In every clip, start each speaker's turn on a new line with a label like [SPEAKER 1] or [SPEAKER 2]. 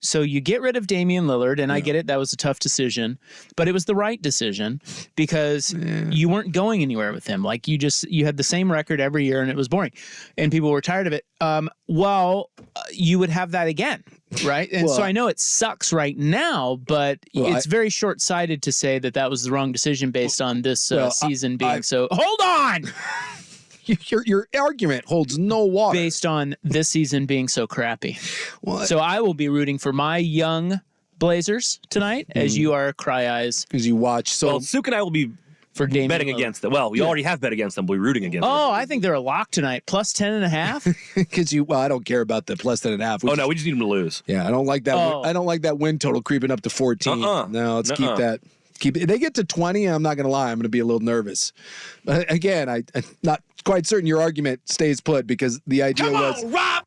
[SPEAKER 1] So you get rid of Damian Lillard, and I get it, that was a tough decision, but it was the right decision because you weren't going anywhere with him. Like you had the same record every year, and it was boring, and people were tired of it. You would have that again, right? And so I know it sucks right now, but it's very short-sighted to say that was the wrong decision based on this season being so. Hold on.
[SPEAKER 2] Your argument holds no water.
[SPEAKER 1] Based on this season being so crappy. So I will be rooting for my young Blazers tonight as you are Cry Eyes.
[SPEAKER 2] As you watch. So
[SPEAKER 3] Suke and I will be betting against them. Well, we already have bet against them. We'll be rooting against them.
[SPEAKER 1] Oh, I think they're a lock tonight. Plus 10.5.
[SPEAKER 2] Because I don't care about the plus 10.5.
[SPEAKER 3] No, we just need them to lose.
[SPEAKER 2] Yeah, I don't like that. I don't like that win total creeping up to 14. No, let's keep that. If they get to 20, I'm not going to lie, I'm going to be a little nervous. But again, I'm not quite certain your argument stays put because the idea was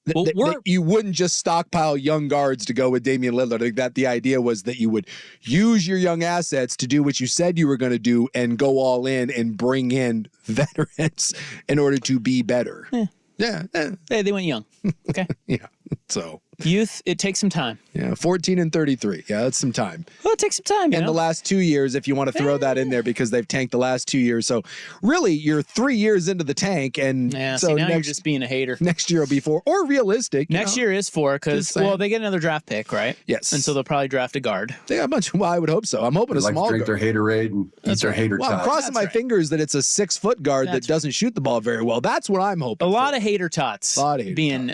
[SPEAKER 2] that you wouldn't just stockpile young guards to go with Damian Lillard. I think that the idea was that you would use your young assets to do what you said you were going to do and go all in and bring in veterans in order to be better. Yeah.
[SPEAKER 1] Hey, they went young. Okay.
[SPEAKER 2] Yeah. So
[SPEAKER 1] youth, it takes some time.
[SPEAKER 2] Yeah, 14 and 33. Yeah, that's some time.
[SPEAKER 1] Well, it takes some time.
[SPEAKER 2] And the last 2 years, if you want to throw that in there, because they've tanked the last 2 years. So really, you're 3 years into the tank, and
[SPEAKER 1] so now you're just being a hater.
[SPEAKER 2] Next year will be 4, or realistic.
[SPEAKER 1] Next year is 4 because they get another draft pick, right?
[SPEAKER 2] Yes,
[SPEAKER 1] and so they'll probably draft a guard.
[SPEAKER 2] They got a bunch. Well, I would hope so. I'm hoping a small
[SPEAKER 4] drink
[SPEAKER 2] guard.
[SPEAKER 4] Their haterade and eat their hater.
[SPEAKER 2] Well, I'm crossing my fingers that it's a 6-foot guard that doesn't shoot the ball very well. That's what I'm hoping.
[SPEAKER 1] A lot of hater tots being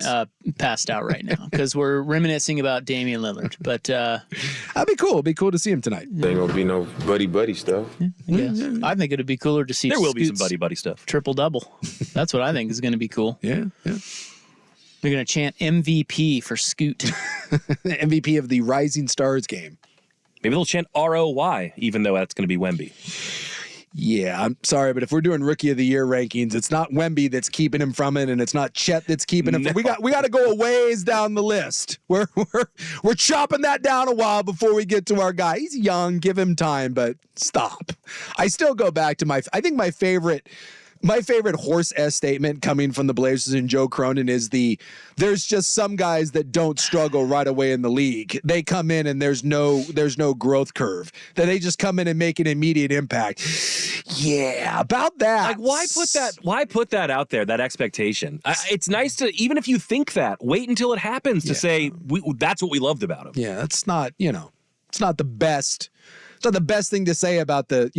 [SPEAKER 1] passed out right now because we're reminiscing about Damian Lillard. But
[SPEAKER 2] that'd be cool. It'd be cool to see him tonight.
[SPEAKER 5] There ain't gonna be no buddy stuff.
[SPEAKER 1] I think it'd be cooler to see.
[SPEAKER 3] There will be some buddy stuff.
[SPEAKER 1] Triple double. That's what I think is going to be cool.
[SPEAKER 2] Yeah.
[SPEAKER 1] They're going to chant MVP for Scoot.
[SPEAKER 2] MVP of the Rising Stars game.
[SPEAKER 3] Maybe they'll chant ROY, even though that's going to be Wemby.
[SPEAKER 2] Yeah, I'm sorry, but if we're doing Rookie of the Year rankings, it's not Wemby that's keeping him from it, and it's not Chet that's keeping him. We got to go a ways down the list. We're chopping that down a while before we get to our guy. He's young, give him time, but stop. I still go back to I think my favorite horse S statement coming from the Blazers and Joe Cronin is there's just some guys that don't struggle right away in the league. They come in and there's no growth curve. That they just come in and make an immediate impact. Yeah, about that.
[SPEAKER 3] Like why put that out there, that expectation? It's nice to, even if you think that, wait until it happens to say that's what we loved about him.
[SPEAKER 2] Yeah, it's not the best. It's not the best thing to say about the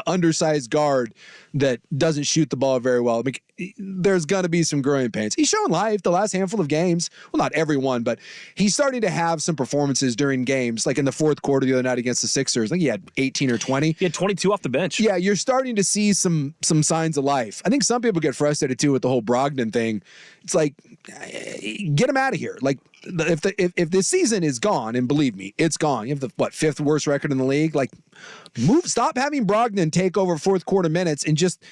[SPEAKER 2] undersized guard that doesn't shoot the ball very well. I mean, there's going to be some growing pains. He's shown life the last handful of games. Well, not every one, but he's starting to have some performances during games, like in the fourth quarter the other night against the Sixers. I think he had 18 or 20.
[SPEAKER 3] He had 22 off the bench.
[SPEAKER 2] Yeah, you're starting to see some signs of life. I think some people get frustrated, too, with the whole Brogdon thing. It's like, get him out of here. Like, if this season is gone, and believe me, it's gone. You have the 5th worst record in the league. Like, stop having Brogdon take over fourth quarter minutes and just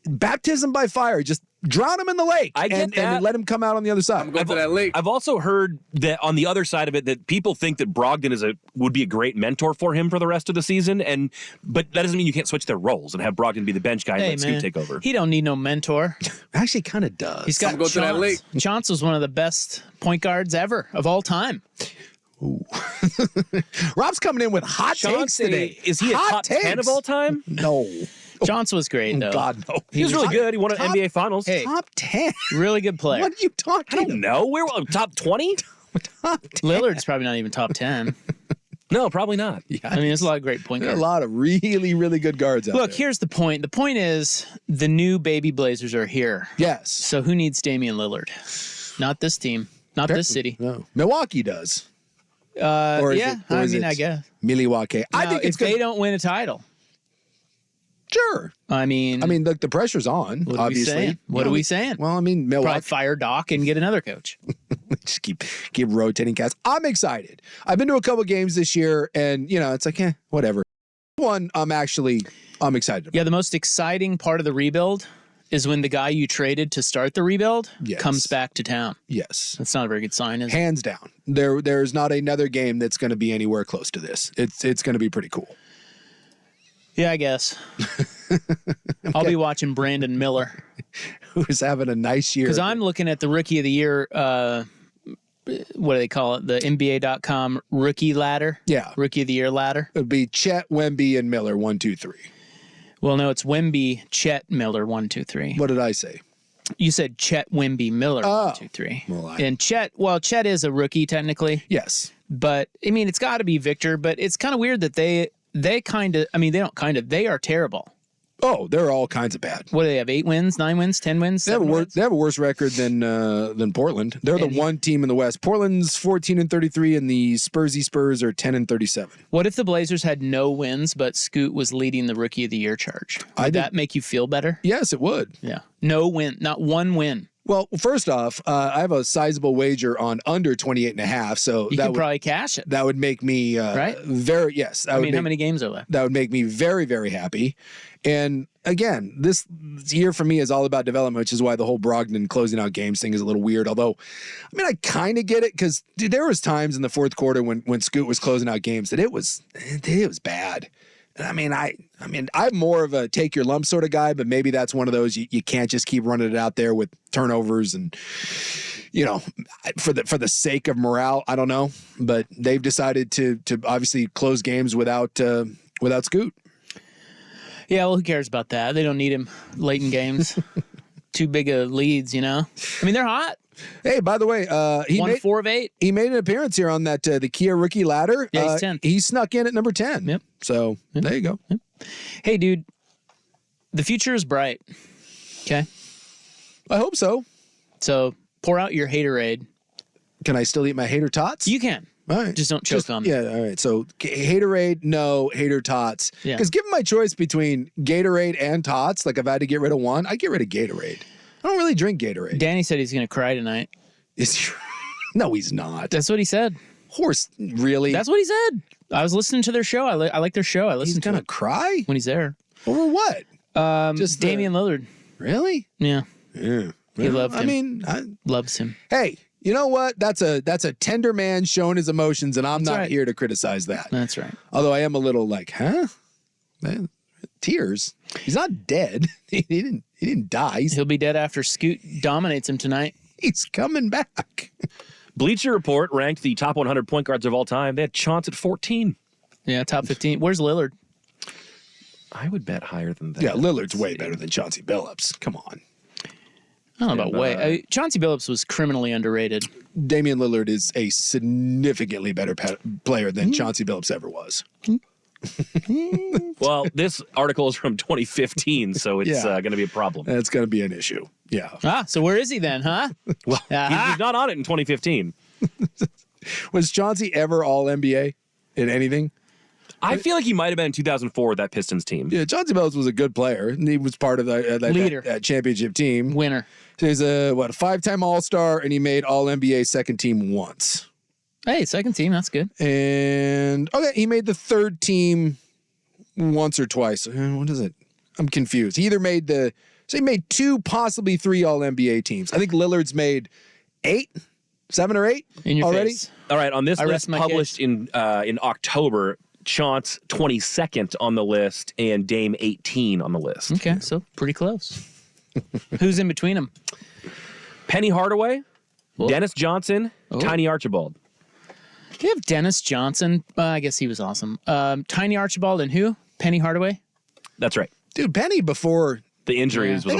[SPEAKER 2] baptism by fire. Just drown him in the lake.
[SPEAKER 3] I get that.
[SPEAKER 2] And let him come out on the other side.
[SPEAKER 5] I'm going to that lake.
[SPEAKER 3] I've also heard that on the other side of it, that people think that Brogdon would be a great mentor for him for the rest of the season, but that doesn't mean you can't switch their roles and have Brogdon be the bench guy and let Scoot take over.
[SPEAKER 1] He don't need no mentor.
[SPEAKER 2] Actually, kind of does.
[SPEAKER 1] He's got
[SPEAKER 5] to that lake.
[SPEAKER 1] Chance was one of the best point guards ever of all time.
[SPEAKER 2] Ooh. Rob's coming in with hot takes today.
[SPEAKER 3] Is he
[SPEAKER 2] hot
[SPEAKER 3] a top
[SPEAKER 2] takes.
[SPEAKER 3] 10 of all time?
[SPEAKER 2] No.
[SPEAKER 1] Johnson was great, though.
[SPEAKER 2] God, no.
[SPEAKER 3] He was really good. He won an NBA Finals.
[SPEAKER 1] Hey,
[SPEAKER 2] top 10.
[SPEAKER 1] Really good player.
[SPEAKER 2] What are you talking about?
[SPEAKER 3] I don't know. We're top 20?
[SPEAKER 2] Top 10.
[SPEAKER 1] Lillard's probably not even top 10.
[SPEAKER 3] No, probably not.
[SPEAKER 2] Yeah,
[SPEAKER 1] I mean, there's a lot of great point guards.
[SPEAKER 2] A lot of really, really good guards out there.
[SPEAKER 1] Look, here's the point. The point is the new baby Blazers are here.
[SPEAKER 2] Yes.
[SPEAKER 1] So who needs Damian Lillard? Not this team. Not this city.
[SPEAKER 2] No. Milwaukee does.
[SPEAKER 1] I guess.
[SPEAKER 2] Milwaukee. I think
[SPEAKER 1] if they don't win a title.
[SPEAKER 2] Sure.
[SPEAKER 1] I mean,
[SPEAKER 2] look, the pressure's on,
[SPEAKER 1] what
[SPEAKER 2] obviously.
[SPEAKER 1] What are we saying?
[SPEAKER 2] Well, I mean, Milwaukee.
[SPEAKER 1] Probably fire Doc and get another coach.
[SPEAKER 2] Just keep rotating cats. I'm excited. I've been to a couple games this year, and, it's like, whatever. One, I'm excited about.
[SPEAKER 1] Yeah, the most exciting part of the rebuild is when the guy you traded to start the rebuild comes back to town.
[SPEAKER 2] Yes.
[SPEAKER 1] That's not a very good sign, is it?
[SPEAKER 2] Hands down. There's not another game that's going to be anywhere close to this. It's going to be pretty cool.
[SPEAKER 1] Yeah, I guess. I'll be watching Brandon Miller.
[SPEAKER 2] Who's having a nice year.
[SPEAKER 1] Because I'm looking at the Rookie of the Year what do they call it? The NBA.com rookie ladder.
[SPEAKER 2] Yeah.
[SPEAKER 1] Rookie of the year ladder.
[SPEAKER 2] It would be Chet, Wemby, and Miller, 1, 2, 3.
[SPEAKER 1] Well, no, it's Wemby, Chet, Miller, 1, 2, 3.
[SPEAKER 2] What did I say?
[SPEAKER 1] You said Chet, Wemby, Miller, 1, 2, 3.
[SPEAKER 2] Well,
[SPEAKER 1] and Chet is a rookie technically.
[SPEAKER 2] Yes.
[SPEAKER 1] But, I mean, it's got to be Victor, but it's kind of weird that they are terrible.
[SPEAKER 2] Oh, they're all kinds of bad.
[SPEAKER 1] What do they have? 8 wins, 9 wins, 10 wins?
[SPEAKER 2] They have a worse record than Portland. They're the one team in the West. Portland's 14-33, and the Spurs are 10-37.
[SPEAKER 1] What if the Blazers had no wins, but Scoot was leading the Rookie of the Year charge? Would that make you feel better?
[SPEAKER 2] Yes, it would.
[SPEAKER 1] Yeah. No win, not one win.
[SPEAKER 2] Well, first off, I have a sizable wager on under 28.5, so
[SPEAKER 1] you can probably cash it.
[SPEAKER 2] That would make me
[SPEAKER 1] right?
[SPEAKER 2] very yes.
[SPEAKER 1] How many games are left?
[SPEAKER 2] That would make me very, very happy. And again, this year for me is all about development, which is why the whole Brogdon closing out games thing is a little weird. Although, I mean, I kind of get it because there was times in the fourth quarter when Scoot was closing out games that it was bad. I mean, I'm more of a take your lump sort of guy, but maybe that's one of those you can't just keep running it out there with turnovers and, for the sake of morale. I don't know, but they've decided to obviously close games without Scoot.
[SPEAKER 1] Yeah, well, who cares about that? They don't need him late in games. Too big of leads, I mean, they're hot.
[SPEAKER 2] Hey, by the way, he
[SPEAKER 1] won
[SPEAKER 2] made
[SPEAKER 1] 4 of 8.
[SPEAKER 2] He made an appearance here on that the Kia rookie ladder.
[SPEAKER 1] Yeah, he's 10th.
[SPEAKER 2] He snuck in at number 10.
[SPEAKER 1] Yep.
[SPEAKER 2] So there you go.
[SPEAKER 1] Yep. Hey, dude, the future is bright. Okay.
[SPEAKER 2] I hope so.
[SPEAKER 1] So pour out your haterade.
[SPEAKER 2] Can I still eat my hater tots?
[SPEAKER 1] You can.
[SPEAKER 2] All right.
[SPEAKER 1] Just don't choke on them.
[SPEAKER 2] Yeah, all right. So haterade, no. Hater tots.
[SPEAKER 1] Yeah.
[SPEAKER 2] Because given my choice between Gatorade and tots, like if I had to get rid of one, I'd get rid of Gatorade. I don't really drink Gatorade.
[SPEAKER 1] Danny said he's going to cry tonight.
[SPEAKER 2] No, he's not.
[SPEAKER 1] That's what he said.
[SPEAKER 2] Horse, really?
[SPEAKER 1] That's what he said. I was listening to their show. I like their show. I listened
[SPEAKER 2] He's
[SPEAKER 1] to
[SPEAKER 2] gonna
[SPEAKER 1] it
[SPEAKER 2] cry
[SPEAKER 1] when he's there.
[SPEAKER 2] Over what?
[SPEAKER 1] Just Damian Lillard.
[SPEAKER 2] Really?
[SPEAKER 1] Yeah.
[SPEAKER 2] Yeah.
[SPEAKER 1] He loved him.
[SPEAKER 2] I mean,
[SPEAKER 1] loves him.
[SPEAKER 2] Hey, you know what? That's a tender man showing his emotions, and I'm
[SPEAKER 1] That's
[SPEAKER 2] not
[SPEAKER 1] right.
[SPEAKER 2] here to criticize that.
[SPEAKER 1] That's right.
[SPEAKER 2] Although I am a little like, huh? Man, tears. He's not dead. He didn't die.
[SPEAKER 1] He'll be dead after Scoot dominates him tonight.
[SPEAKER 2] He's coming back.
[SPEAKER 3] Bleacher Report ranked the top 100 point guards of all time. They had Chauncey at 14.
[SPEAKER 1] Yeah, top 15. Where's Lillard?
[SPEAKER 3] I would bet higher than that.
[SPEAKER 2] Yeah, Lillard's way better than Chauncey Billups. Come on.
[SPEAKER 1] I don't know about way. Chauncey Billups was criminally underrated.
[SPEAKER 2] Damian Lillard is a significantly better player than Chauncey Billups ever was.
[SPEAKER 3] Well, this article is from 2015, so it's going to be a problem.
[SPEAKER 2] That's going to be an issue. Yeah.
[SPEAKER 1] So where is he then, huh?
[SPEAKER 3] Well, he's not on it in 202015.
[SPEAKER 2] Was Chauncey ever all NBA in anything?
[SPEAKER 3] I feel like he might have been in 2004 with that Pistons team.
[SPEAKER 2] Yeah, Chauncey Billups was a good player, and he was part of that championship team.
[SPEAKER 1] Winner.
[SPEAKER 2] So he's a 5-time All-Star, and he made All-NBA second team once.
[SPEAKER 1] Hey, second team, that's good.
[SPEAKER 2] And he made the third team once or twice. What is it? I'm confused. He either made he made 2, possibly 3 All-NBA teams. I think Lillard's made 7 or 8
[SPEAKER 1] in your
[SPEAKER 2] already.
[SPEAKER 1] Face.
[SPEAKER 3] All right, on this
[SPEAKER 1] I
[SPEAKER 3] list published in October, Chauncey 22nd on the list and Dame 18 on the list.
[SPEAKER 1] Okay, so pretty close. Who's in between them?
[SPEAKER 3] Penny Hardaway, Dennis Johnson, Tiny Archibald.
[SPEAKER 1] You have Dennis Johnson. I guess he was awesome. Tiny Archibald and who? Penny Hardaway?
[SPEAKER 3] That's right.
[SPEAKER 2] Dude, Penny before
[SPEAKER 3] the injuries was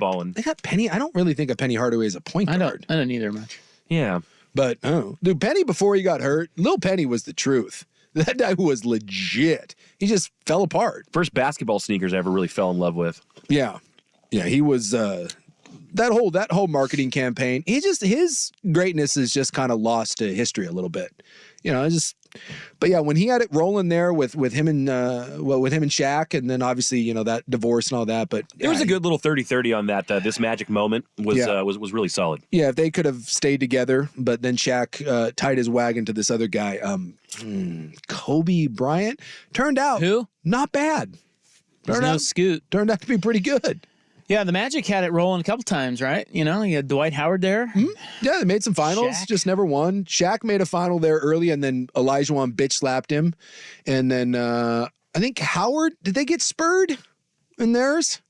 [SPEAKER 3] balling.
[SPEAKER 2] They got Penny. I don't really think of Penny Hardaway as a point guard.
[SPEAKER 1] I don't either much.
[SPEAKER 3] Yeah.
[SPEAKER 2] But dude, Penny before he got hurt, Lil Penny was the truth. That guy was legit. He just fell apart.
[SPEAKER 3] First basketball sneakers I ever really fell in love with.
[SPEAKER 2] Yeah. Yeah, he was that whole marketing campaign. His greatness is just kind of lost to history a little bit. But yeah, when he had it rolling there with him and Shaq, and then obviously, that divorce and all that, but
[SPEAKER 3] there was a good little 30-30 on that. This magic moment was really solid.
[SPEAKER 2] Yeah, if they could have stayed together, but then Shaq tied his wagon to this other guy, Kobe Bryant. Turned out
[SPEAKER 1] who?
[SPEAKER 2] Not bad.
[SPEAKER 1] Scoot.
[SPEAKER 2] Turned out to be pretty good.
[SPEAKER 1] Yeah, the Magic had it rolling a couple times, right? You had Dwight Howard there.
[SPEAKER 2] Mm-hmm. Yeah, they made some finals, just never won. Shaq made a final there early, and then Olajuwon bitch slapped him. And then I think Howard, did they get spurred in theirs?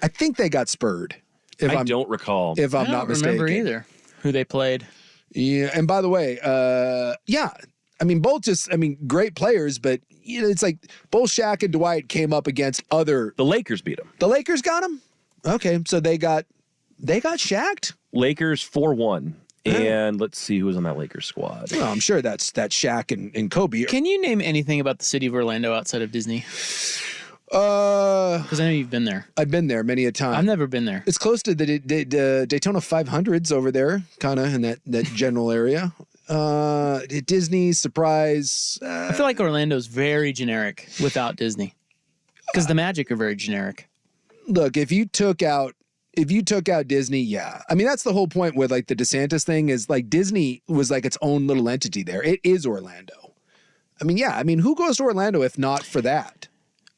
[SPEAKER 2] I think they got spurred.
[SPEAKER 3] I don't recall.
[SPEAKER 2] If I'm
[SPEAKER 1] I
[SPEAKER 2] not
[SPEAKER 1] don't
[SPEAKER 2] mistaken.
[SPEAKER 1] remember either who they played.
[SPEAKER 2] Yeah, and by the way, great players, but it's like both Shaq and Dwight came up against other.
[SPEAKER 3] The Lakers beat them.
[SPEAKER 2] The Lakers got them. Okay, so they got shacked.
[SPEAKER 3] Lakers 4-1. And let's see who was on that Lakers squad.
[SPEAKER 2] Well, I'm sure that's Shaq and Kobe.
[SPEAKER 1] Can you name anything about the city of Orlando outside of Disney?
[SPEAKER 2] Because
[SPEAKER 1] I know you've been there.
[SPEAKER 2] I've been there many a time.
[SPEAKER 1] I've never been there.
[SPEAKER 2] It's close to the Daytona 500s over there, kind of in that general area. Disney, surprise.
[SPEAKER 1] I feel like Orlando's very generic without Disney. Because the Magic are very generic.
[SPEAKER 2] Look, if you took out Disney, yeah. I mean, that's the whole point with like the DeSantis thing is like Disney was like its own little entity there. It is Orlando. I mean, yeah. I mean, who goes to Orlando if not for that?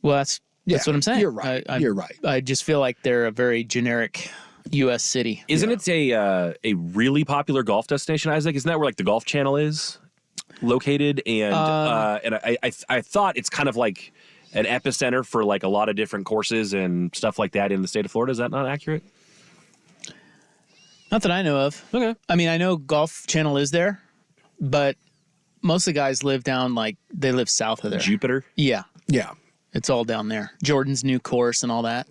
[SPEAKER 1] Well, that's what I'm saying.
[SPEAKER 2] You're right. You're right.
[SPEAKER 1] I just feel like they're a very generic U.S. city.
[SPEAKER 3] Isn't it a really popular golf destination, Isaac? Isn't that where like the Golf Channel is located? And I thought it's kind of like an epicenter for like a lot of different courses and stuff like that in the state of Florida. Is that not accurate?
[SPEAKER 1] Not that I know of.
[SPEAKER 3] Okay.
[SPEAKER 1] I mean, I know Golf Channel is there, but most of the guys live they live south of there.
[SPEAKER 3] Jupiter?
[SPEAKER 1] Yeah.
[SPEAKER 2] Yeah.
[SPEAKER 1] It's all down there. Jordan's new course and all that.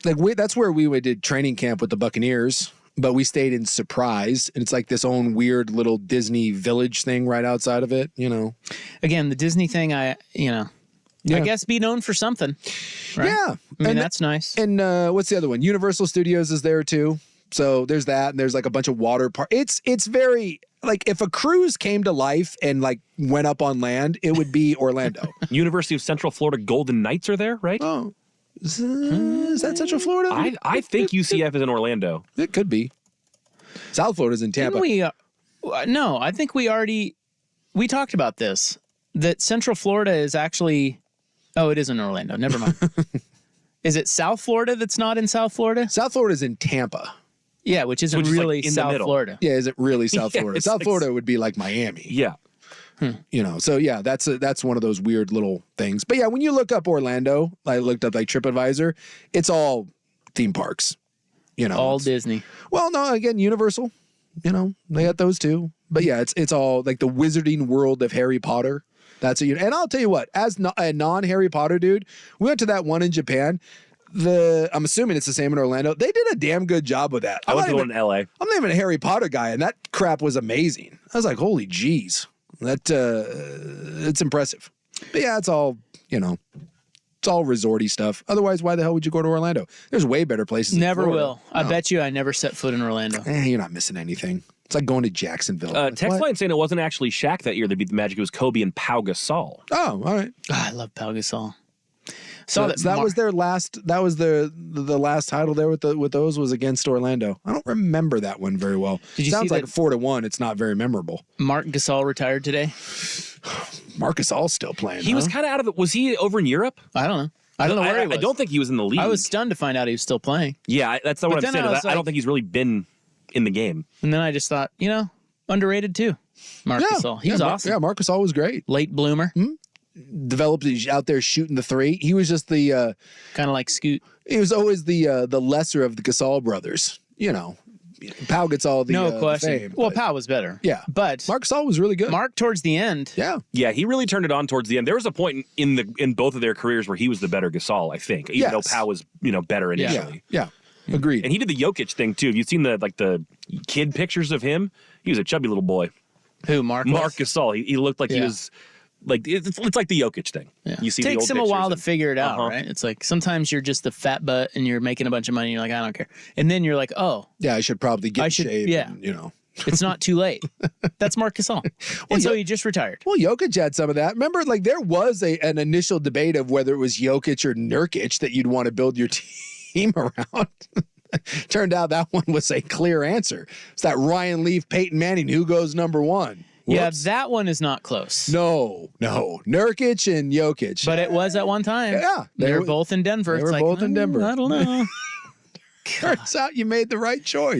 [SPEAKER 2] Like that's where we did training camp with the Buccaneers, but we stayed in Surprise, and it's like this own weird little Disney village thing right outside of it,
[SPEAKER 1] Again, the Disney thing, I guess be known for something. Right?
[SPEAKER 2] Yeah.
[SPEAKER 1] I mean, that's nice.
[SPEAKER 2] And what's the other one? Universal Studios is there too. So there's that, and there's like a bunch of water parks. It's very like if a cruise came to life and like went up on land, it would be Orlando.
[SPEAKER 3] University of Central Florida Golden Knights are there, right?
[SPEAKER 2] Oh, is that Central Florida?
[SPEAKER 3] I think UCF is in Orlando.
[SPEAKER 2] It could be. South Florida's in Tampa.
[SPEAKER 1] No, I think we talked about this. That Central Florida is actually. Oh, it is in Orlando. Never mind. Is it South Florida that's not in South Florida?
[SPEAKER 2] South Florida's in Tampa.
[SPEAKER 1] Yeah, which isn't
[SPEAKER 3] Which is
[SPEAKER 1] really
[SPEAKER 3] like in the
[SPEAKER 1] South
[SPEAKER 3] middle.
[SPEAKER 1] Florida.
[SPEAKER 2] Yeah, is it really South
[SPEAKER 3] Yeah,
[SPEAKER 2] Florida?
[SPEAKER 3] it's
[SPEAKER 2] South
[SPEAKER 3] like-
[SPEAKER 2] Florida would be like Miami.
[SPEAKER 3] Yeah.
[SPEAKER 2] So yeah, that's one of those weird little things. But yeah, when you look up Orlando, I looked up like TripAdvisor, it's all theme parks.
[SPEAKER 1] All Disney.
[SPEAKER 2] Well, no, again, Universal. They got those too. But yeah, it's all like the Wizarding World of Harry Potter. That's and I'll tell you what, as a non-Harry Potter dude, we went to that one in Japan. I'm assuming it's the same in Orlando. They did a damn good job with that.
[SPEAKER 3] I went to one in LA.
[SPEAKER 2] I'm not even a Harry Potter guy, and that crap was amazing. I was like, holy jeez. It's impressive. But yeah, it's all, it's all resorty stuff. Otherwise, why the hell would you go to Orlando? There's way better places.
[SPEAKER 1] Never
[SPEAKER 2] in Florida.
[SPEAKER 1] will. I bet you I never set foot in Orlando.
[SPEAKER 2] You're not missing anything. It's like going to Jacksonville.
[SPEAKER 3] Text line saying it wasn't actually Shaq that year that beat the Magic. It was Kobe and Pau Gasol.
[SPEAKER 2] Oh, all right.
[SPEAKER 1] I love Pau Gasol.
[SPEAKER 2] So that was their last. That was the last title there with those was against Orlando. I don't remember that one very well.
[SPEAKER 1] Did you
[SPEAKER 2] Sounds
[SPEAKER 1] see
[SPEAKER 2] like
[SPEAKER 1] that
[SPEAKER 2] 4-1. It's not very memorable.
[SPEAKER 1] Marc Gasol retired today.
[SPEAKER 2] Marcus All's still playing.
[SPEAKER 3] He was kind of out of it. Was he over in Europe?
[SPEAKER 1] I don't know. I don't know where he was.
[SPEAKER 3] I don't think he was in the league.
[SPEAKER 1] I was stunned to find out he was still playing.
[SPEAKER 3] Yeah, that's not what I'm saying. I don't think he's really been in the game.
[SPEAKER 1] And then I just thought, underrated too. Marc Gasol. He was awesome.
[SPEAKER 2] Yeah, Marcus All was great.
[SPEAKER 1] Late bloomer.
[SPEAKER 2] Developed. He's out there shooting the three. He was just the
[SPEAKER 1] kind of like Scoot.
[SPEAKER 2] He was always the lesser of the Gasol brothers. Pau gets all the
[SPEAKER 1] no question.
[SPEAKER 2] The fame,
[SPEAKER 1] well, Pau was better.
[SPEAKER 2] Yeah,
[SPEAKER 1] but
[SPEAKER 2] Marc Gasol was really good.
[SPEAKER 1] Mark towards the end.
[SPEAKER 2] Yeah,
[SPEAKER 3] he really turned it on towards the end. There was a point in both of their careers where he was the better Gasol, I think, even though Pau was better initially.
[SPEAKER 2] Yeah. Agreed.
[SPEAKER 3] And he did the Jokic thing too. Have you seen the kid pictures of him? He was a chubby little boy.
[SPEAKER 1] Who, Marc?
[SPEAKER 3] Marc Gasol. He looked like he was like it's like the Jokic thing.
[SPEAKER 1] Yeah.
[SPEAKER 3] You see,
[SPEAKER 1] it takes
[SPEAKER 3] the
[SPEAKER 1] him
[SPEAKER 3] old
[SPEAKER 1] a while to
[SPEAKER 3] pictures
[SPEAKER 1] figure it out, right? It's like sometimes you're just the fat butt and you're making a bunch of money. And you're like, I don't care, and then you're like, oh,
[SPEAKER 2] yeah, I should probably get shaved.
[SPEAKER 1] Yeah,
[SPEAKER 2] and,
[SPEAKER 1] it's not too late. That's Marc Gasol. And so he just retired.
[SPEAKER 2] Well, Jokic had some of that. Remember, there was an initial debate of whether it was Jokic or Nurkic that you'd want to build your team around. Turned out that one was a clear answer. It's that Ryan Leaf, Peyton Manning, who goes number one. Whoops.
[SPEAKER 1] Yeah, that one is not close.
[SPEAKER 2] No. Nurkic and Jokic.
[SPEAKER 1] But it was at one time.
[SPEAKER 2] Yeah.
[SPEAKER 1] They were both in Denver.
[SPEAKER 2] They were both in Denver.
[SPEAKER 1] I don't know.
[SPEAKER 2] Turns out you made the right choice.